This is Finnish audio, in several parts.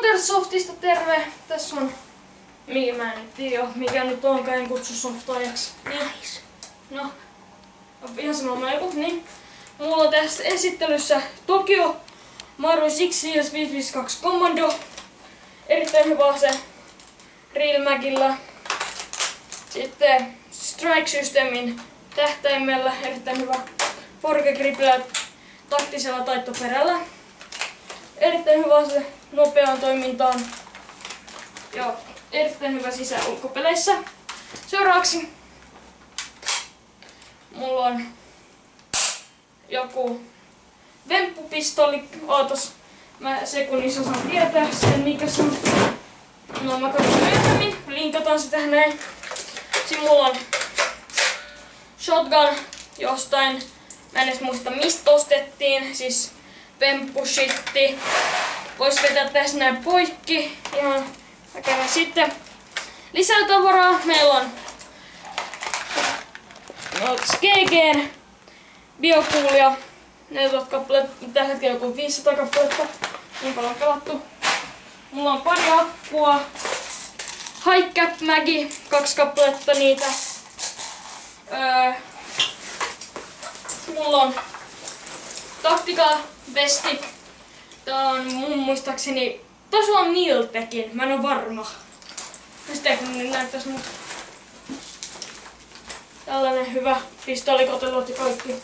Watersoftista terve! Tässä on... Mä en tiedä, mikä nyt onkaan, en kutsu softaajaksi. Niin. No. Ihan sama melko, niin. Mulla on tässä esittelyssä Tokyo Maru 6 CS 552 Commando. Erittäin hyvä ase Real Magilla. Sitten Strike Systemin tähtäimellä erittäin hyvä Forge Gripillä taktisella taittoperällä. Erittäin hyvä ase nopeaan toimintaan. Joo, erittäin hyvä sisä- ja ulkopeleissä. Seuraavaksi mulla on joku vemppupistoli. Ootas, mä sekunnissa saan tietää sen mikä se on. No mä katson myöhemmin, linkataan se tähän näin. Sitten mulla on shotgun jostain, mä en edes muista mistä ostettiin, siis vemppushitti. Vois vetää tässä näin poikki ihan väkevä. Sitten lisää tavaraa, meillä on GG:n biokuulia, 4000 kappaletta, tällä hetkellä joku 500 kappaletta, niin paljon pelattu. Mulla on pari akkua, High Cap Magi, 2 kappaletta niitä. Mulla on Tactical Vesti. Tää on mun muistaakseni, taisi olla Miltekin, mä en oo varma. Sitten kun näyttäis mut. Tällainen hyvä pistolikotelot ja kaikki.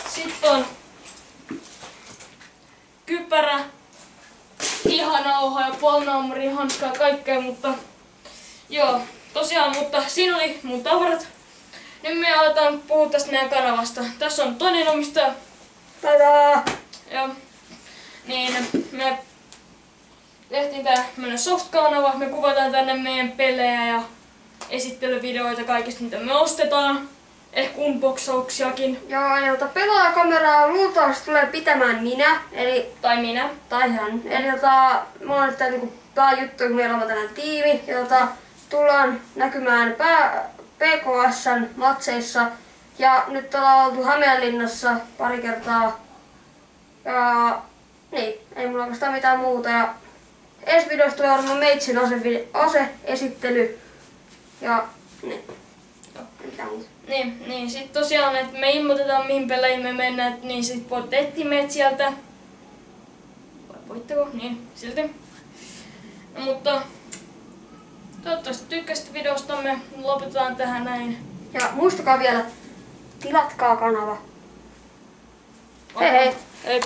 Sitten on kypärä, hihanauha ja puolinaamari, hanskaa ja kaikkea, mutta joo, tosiaan, mutta siinä oli mun tavarat. Nyt me aletaan puhua tästä meidän kanavasta. Tässä on toinen omistaja. Tadaa! Ja niin me tehtiin tää meidän soft-kanava. Me kuvataan tänne meidän pelejä ja esittelyvideoita kaikista mitä me ostetaan. Ehkä unboxauksiakin. Joo, jota pelaajakameraa luultavasti tulee pitämään minä. Tai minä. Tai hän. Eli mulla on tää niinku pääjuttu, kun meillä on tällainen tiimi, jota tullaan näkymään PKS:n matseissa. Ja nyt ollaan oltu Hämeenlinnassa pari kertaa. Ja niin, ei mulla oikeastaan mitään muuta. Ja ensi videosta tulee varmaan meitsin ase-esittely. Ja niin. Mitään muuta. Niin, sit tosiaan, että me ilmoitetaan mihin peleihin me mennään, niin sit voitte etsiä meitä sieltä. Vai voitteko? Niin, silti. No, mutta toivottavasti tykkäsitte videostamme. Lopetetaan tähän näin. Ja muistakaa vielä, tilatkaa kanava. Hei hei! Hei!